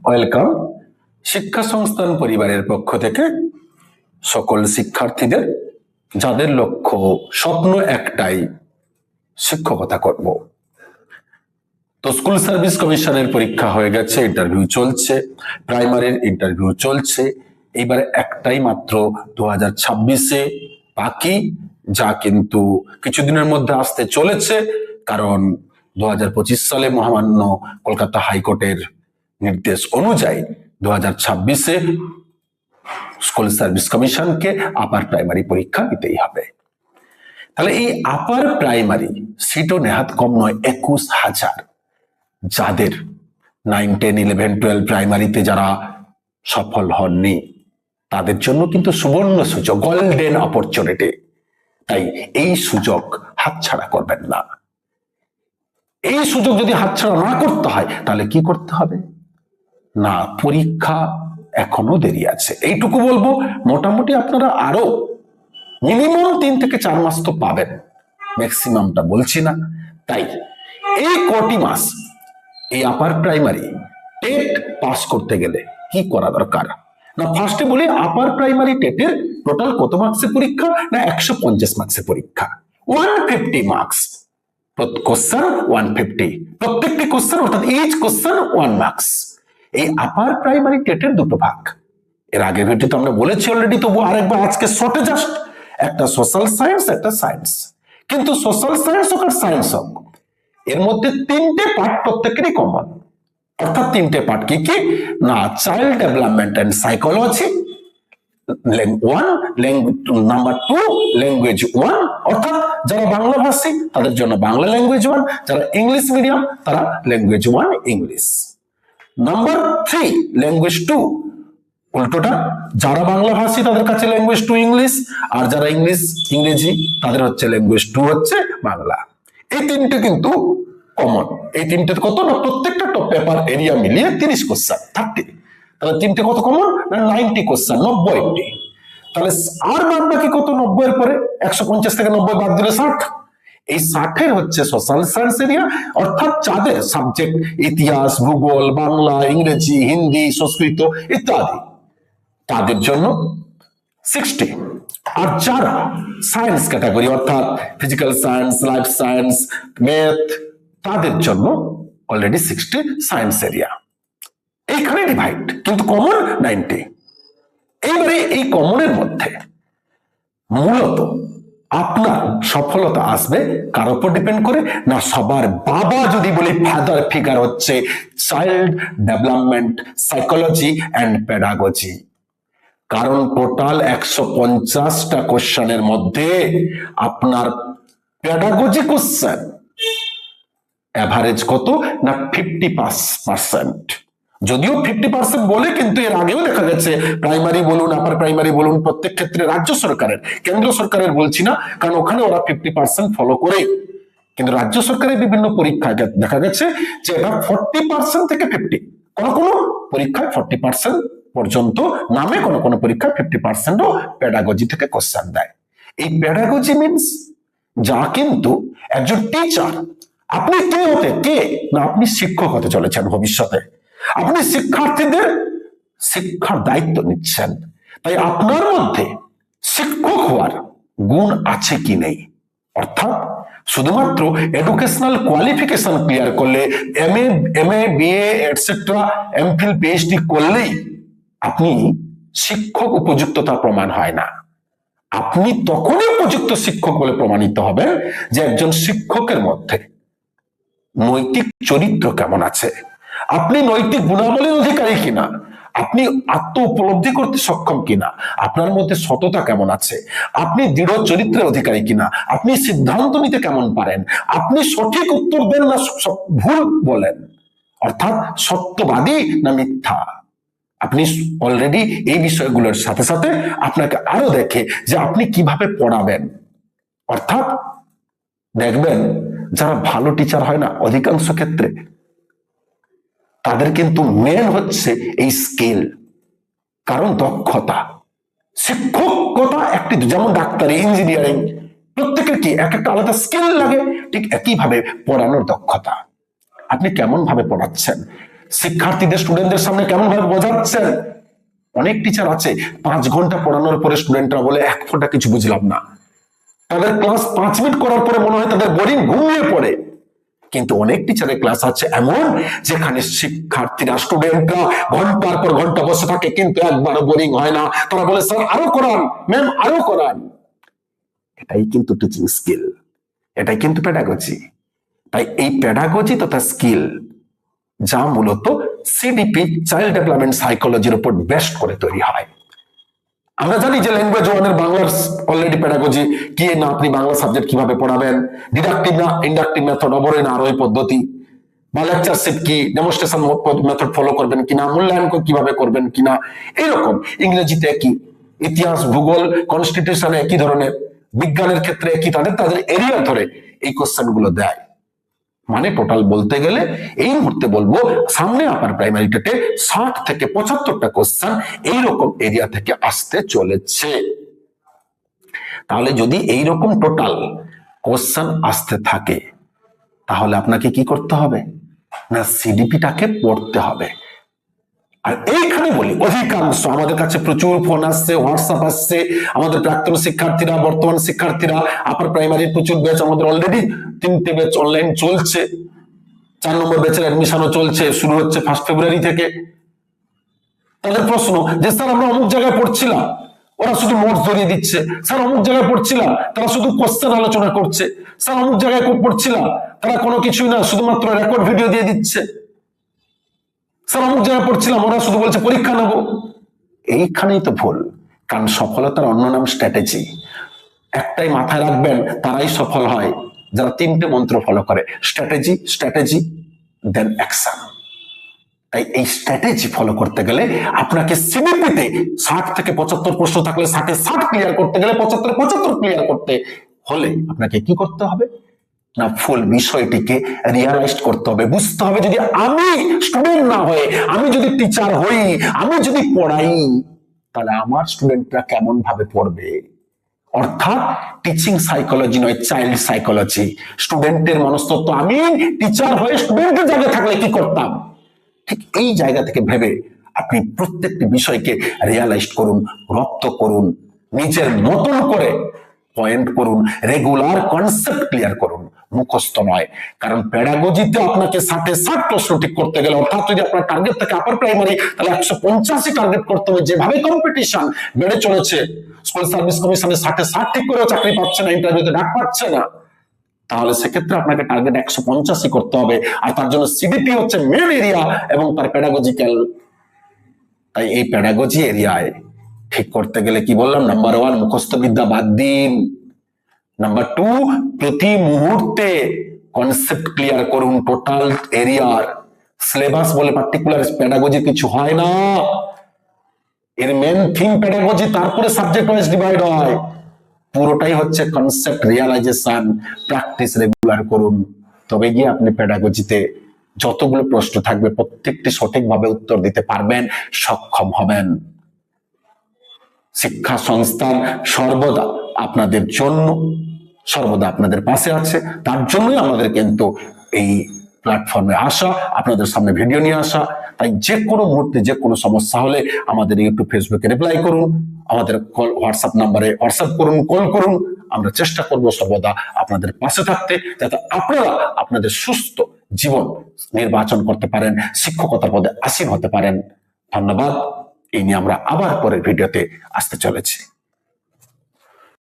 Welcome. শিক্ষা সংস্থান পরিবারের পক্ষ থেকে সকল শিক্ষার্থীদের, যাদের লক্ষ্য স্বপ্ন একটাই, শিক্ষকতা করব। তো স্কুল সার্ভিস কমিশনের পরীক্ষা হয়ে গেছে, ইন্টারভিউ চলছে, প্রাইমারির ইন্টারভিউ চলছে। এইবারে একটাই মাত্র 2026-এ বাকি, যা কিন্তু কিছুদিনের মধ্যে আসতে চলেছে, কারণ 2025 সালে মহামান্য কলকাতা হাইকোর্টের নির্দেশ অনুযায়ী 2026-এ স্কুল সার্ভিস কমিশনকে আপার প্রাইমারি পরীক্ষা দিতেই হবে। তাহলে এই আপার প্রাইমারি সিটও নেহাত কম নয়, 21,000। যাদের 9, 10, 11, 12 প্রাইমারিতে যারা সফল হননি, তাদের জন্য কিন্তু সুবর্ণ সুযোগ, গোল্ডেন অপরচুনিটি। তাই এই সুযোগ হাতছাড়া করবেন না। এই সুযোগ যদি হাতছাড়া না করতে হয়, তাহলে কি করতে হবে? না, পরীক্ষা এখনো দেরি আছে, এইটুকু বলবো। মোটামুটি আপনারা আরো মিনিমাম 3 থেকে 4 মাস তো পাবেন, ম্যাক্সিমামটা বলছি না। তাই এই কটি মাস এই আপার প্রাইমারি টেট পাস করতে গেলে কি করা দরকার? না, ফার্স্টে বলি আপার প্রাইমারি টেটের টোটাল কত মার্কসের পরীক্ষা? না, 150 মার্কসের পরীক্ষা, 150 মার্কস। কোশ্চেন 150, প্রত্যেকটি কোশ্চেন অর্থাৎ ইচ কোশ্চেন 1 মার্কস। এই আপার প্রাইমারি টেটের দুটো ভাগ, এর আগে ভিডিওতে আমরা বলেছি অলরেডি, তবু আরেকবার আজকে শর্টে জাস্ট, একটা সোশ্যাল সায়েন্স, একটা সায়েন্স। কিন্তু সোশ্যাল সায়েন্স হোক আর সায়েন্স হোক, এর মধ্যে 3টে পার্ট প্রত্যেকেরই কমন। অর্থাৎ 3টে পার্ট কি কি? না, child development and psychology 1, number 2 language 1, অর্থাৎ যারা বাংলা ভাষী তাদের জন্য বাংলা ল্যাঙ্গুয়েজ 1, যারা ইংলিশ মিডিয়াম তারা ল্যাঙ্গুয়েজ 1 ইংলিশ। নাম্বার 3 ল্যাঙ্গুয়েজ 2, উল্টোটা, যারা বাংলা ভাষী তাদের কাছে ল্যাঙ্গুয়েজ 2 ইংলিশ, আর যারা ইংরেজি তাদের হচ্ছে ল্যাঙ্গুয়েজ 2 হচ্ছে বাংলা। এই 3টে কিন্তু কমন। এই 3টে কত? না, প্রত্যেকটা টপ পেপার এরিয়া মিলিয়ে 30 কোশ্চেন, 30। তাহলে 3টে কত কমন? না, 90 কোশ্চেন, 90টি। তাহলে আর বাদ বাকি কত? 90 এর পরে 150 থেকে 90 বাদ দিলে 60। এই 60-এর হচ্ছে সোশ্যাল সায়েন্স এরিয়া, অর্থাৎ যাদের সাবজেক্ট ইতিহাস, ভূগোল, বাংলা, ইংরেজি, হিন্দি, সংস্কৃত ইত্যাদি, তাদের জন্য 60। আর যারা সায়েন্স ক্যাটাগরি অর্থাৎ physical science, life science, math, তাদের জন্য অলরেডি 60 সায়েন্স এরিয়া। এইখানে ডিভাইড, কিন্তু কমন 90। এইবারে এই কমনের মধ্যে মূলত আপনার সফলতা আসবে কার উপর ডিপেন্ড করে? না, সবার বাবা যদি বলি ফাদার ফিগার হচ্ছে child development psychology and pedagogy. কারণ টোটাল 150টা কোশ্চেনের মধ্যে আপনার পেডাগজি কোশ্চেন এভারেজ কত? না, 50%। যদিও 50% বলে, কিন্তু এর আগেও দেখা গেছে প্রাইমারি বলুন, আপার প্রাইমারি বলুন, প্রত্যেক ক্ষেত্রে রাজ্য সরকারের, কেন্দ্র সরকারের বলছি না, কারণ ওখানে ওরা 50% ফলো করে। কিন্তু রাজ্য সরকারের বিভিন্ন পরীক্ষায় দেখা গেছে যে এটা 40% থেকে 50, কোনো পরীক্ষায় 40% পর্যন্ত নামে, কোনো পরীক্ষায় 50%ও পেডাগজি থেকে কোশ্চেন দেয়। এই পেডাগজি মিন্স যা কিন্তু একজন টিচার, আপনি কে না, আপনি শিক্ষক হতে চলেছেন ভবিষ্যতে। আপনি শিক্ষার্থীদের শিক্ষার দায়িত্ব নিচ্ছেন। তাই আপনার মধ্যে শিক্ষক হওয়ার গুণ আছে কি নেই, অর্থাৎ শুধুমাত্র এডুকেশনাল কোয়ালিফিকেশন ক্লিয়ার করলে, MA BA etcetera, MPhil PhD করলেই আপনি শিক্ষক উপযুক্ততা প্রমাণ হয় না। আপনি তখনই উপযুক্ত শিক্ষক বলে প্রমাণিত হবেন যে একজন শিক্ষকের মধ্যে নৈতিক চরিত্র কেমন আছে, আপনি নৈতিক গুণাবলীর অধিকারী কিনা, আপনি আত্ম উপলব্ধি করতে সক্ষম কিনা, আপনার মধ্যে সততা কেমন আছে, আপনি দৃঢ় চরিত্রের অধিকারী কিনা, আপনি সিদ্ধান্ত নিতে কেমন পারেন, আপনি সঠিক উত্তর দেন না ভুল বলেন, অর্থাৎ সত্যবাদী না মিথ্যা। আপনি অলরেডি এই বিষয়গুলোর সাথে সাথে আপনাকে আরো দেখে যে আপনি কিভাবে পড়াবেন। অর্থাৎ দেখবেন যারা ভালো টিচার হয় না, অধিকাংশ ক্ষেত্রে তাদের কিন্তু মেন হচ্ছে এই স্কিল, কারণ দক্ষতা। শিক্ষকতা একটি, যেমন ডাক্তারি, ইঞ্জিনিয়ারিং, প্রত্যেকের কি এক একটা আলাদা স্কিল লাগে, ঠিক একইভাবে পড়ানোর দক্ষতা। আপনি কেমন ভাবে পড়াচ্ছেন, শিক্ষার্থীদের স্টুডেন্টদের সামনে কেমন ভাবে বোঝাচ্ছেন। অনেক টিচার আছে 5 ঘন্টা পড়ানোর পরে স্টুডেন্টরা বলে 1 ফোঁটা কিছু বুঝলাম না। তাদের ক্লাস 5 মিনিট করার পরে মনে হয় তাদের বোরিং, ঘুমিয়ে পড়ে। কিন্তু অনেক টিচারের ক্লাস আছে এমন যেখানে শিক্ষার্থীরা, স্টুডেন্টরা ঘন্টার পর ঘন্টা বসে থাকে কিন্তু একবারও বোরিং হয় না। তারা বলে স্যার আরো করান, ম্যাম আরো করান। এটাই কিন্তু টিচিং স্কিল, এটাই কিন্তু প্যাডাগজি। তাই এই প্যাডাগজি তথা স্কিল যা মূলত সিডিপি, চাইল্ড ডেভেলপমেন্ট সাইকোলজির উপর বেস্ট করে তৈরি হয়। আমরা জানি যে ল্যাঙ্গুয়েজ ওয়ানের বাংলার অলরেডি প্যাডাগজি কি না, আপনি বাংলা সাবজেক্ট কিভাবে পড়াবেন, ডিডাকটিভ না ইন্ডাকটিভ মেথড, অবরোহী না আরোহী পদ্ধতি, বা লেকচারশিপ কি, ডেমনস্ট্রেশন মেথড ফলো করবেন কিনা, মূল্যায়ন কিভাবে করবেন কিনা, এইরকম। ইংরেজিতে কি, ইতিহাস, ভূগোল, কনস্টিটিউশনে একই ধরনের, বিজ্ঞানের ক্ষেত্রে কি, তাদের এরিয়া ধরে এই কোশ্চেন গুলো দেয়। মানে টোটাল বলতে গেলে এই মুহূর্তে বলবো সামনে আপার প্রাইমারি টেটে 60 থেকে 75টা কোশ্চেন এইরকম এরিয়া থেকে আসতে চলেছে। তাহলে যদি এইরকম টোটাল কোশ্চেন আসতে থাকে তাহলে আপনাকে কি করতে হবে না, সিডিপিটাকে পড়তে হবে। আর এইখানে বলি অধিকাংশ আমাদের কাছে প্রচুর ফোন আসছে, হোয়াটসঅ্যাপ আসছে, আমাদের প্রাক্তন শিক্ষার্থীরা, বর্তমান শিক্ষার্থীরা, আপার প্রাইমারির প্রচুর ব্যাচ, আমাদের অলরেডি 3টে ব্যাচ অনলাইন চলছে, 4 নম্বর ব্যাচের অ্যাডমিশনও চলছে, শুরু হচ্ছে 1 ফেব্রুয়ারি থেকে। তাদের প্রশ্ন যে স্যার আমরা অমুক জায়গায় পড়ছিলাম, ওরা শুধু নোটস ধরিয়ে দিচ্ছে। স্যার অমুক জায়গায় পড়ছিলাম, তারা শুধু কোশ্চেন আলোচনা করছে। স্যার অমুক জায়গায় পড়ছিলাম, তারা কোনো কিছুই না, শুধুমাত্র রেকর্ড ভিডিও দিয়ে দিচ্ছে। স্যার অমুক জায়গায় পড়ছিলাম, ওরা শুধু বলছে পরীক্ষা নেবো। এইখানেই তো ভুল, কারণ সফলতার অন্য নাম স্ট্র্যাটেজি। একটাই মাথায় রাখবেন, তারাই সফল হয় যারা 3টে মন্ত্র ফলো করে, স্ট্র্যাটেজি, স্ট্র্যাটেজি দেন অ্যাকশন। তাই এই স্ট্র্যাটেজি ফলো করতে গেলে আপনাকে সিডিপিতে 60 থেকে 75 প্রশ্ন থাকলে 60-এ 60 ক্লিয়ার করতে গেলে 75-এ 75 ক্লিয়ার করতে হলে আপনাকে কি করতে হবে না, ফুল বিষয়টিকে রিয়ালাইজ করতে হবে, বুঝতে হবে। যদি আমি স্টুডেন্ট না হয়ে আমি যদি টিচার হই, আমি যদি পড়াই, তাহলে আমার স্টুডেন্টরা কেমন ভাবে পড়বে। অর্থাৎ টিচিং সাইকোলজি নয়, চাইল্ড সাইকোলজি, স্টুডেন্টের মনস্তত্ত্ব। আমি টিচার হয়ে স্টুডেন্টের জায়গায় থাকলে কি করতাম, ঠিক এই জায়গা থেকে ভেবে আপনি প্রত্যেকটি বিষয়কে রিয়ালাইজ করুন, রপ্ত করুন, নিজের মতন করে পয়েন্ট করুন, রেগুলার কনসেপ্ট ক্লিয়ার করুন, মুখস্থ নয়। কারণ প্যাডাগজিতে আপনাকে 60-এ 60 প্রশ্ন ঠিক করতে গেলে, অর্থাৎ যদি আপনার টার্গেট থাকে আপার প্রাইমারি, তাহলে 185 টার্গেট করতে হবে। যেভাবে কম্পিটিশন বেড়ে চলেছে, স্কুল সার্ভিস কমিশনে 60-এ 60 ঠিক করেও চাকরি পাচ্ছে না, ইন্টারভিউতে ডাক পাচ্ছে না, তাহলে সেক্ষেত্রে আপনাকে টার্গেট 185 করতে হবে। আর তার জন্য সিডিপি হচ্ছে মেন এরিয়া এবং তার প্যাডাগজিক্যাল। তাই এই প্যাডাগজি এরিয়ায় ঠিক করতে গেলে কি বললাম, নাম্বার 1 মুখস্থ বিদ্যা বাদ দিন, নাম্বার 2 প্রতি মুহূর্তে কনসেপ্ট ক্লিয়ার করুন টোটাল এরিয়ার। সিলেবাস বলে পার্টিকুলার প্যাডাগজি কিছু হয় না, এর মেন থিম প্যাডাগজি, তারপরে সাবজেক্ট ওয়াইজ ডিভাইড হয়। পুরোটাই হচ্ছে কনসেপ্ট রিয়ালাইজেশন। প্র্যাকটিস রেগুলার করুন, তবে গিয়ে আপনি প্যাডাগজিতে যতগুলো প্রশ্ন থাকবে প্রত্যেকটি সঠিকভাবে উত্তর দিতে পারবেন, সক্ষম হবেন। শিক্ষা সংস্থান সর্বদা আপনাদের জন্য, সর্বদা আপনাদের পাশে আছে। তার জন্যই আমাদের কিন্তু এই প্ল্যাটফর্মে আসা, আপনাদের সামনে ভিডিও নিয়ে আসা। তাই যে কোনো মুহূর্তে যে কোনো সমস্যা হলে আমাদের ইউটিউব, ফেসবুকে রিপ্লাই করুন, আমাদের হোয়াটসঅ্যাপ নাম্বারে হোয়াটসঅ্যাপ করুন, কল করুন। আমরা চেষ্টা করব সর্বদা আপনাদের পাশে থাকতে, যাতে আপনারা আপনাদের সুস্থ জীবন নির্বাচন করতে পারেন, শিক্ষকতার পদে আসীন হতে পারেন। ধন্যবাদ। এই নিয়ে আমরা আবার পরের ভিডিওতে আসতে চলেছি।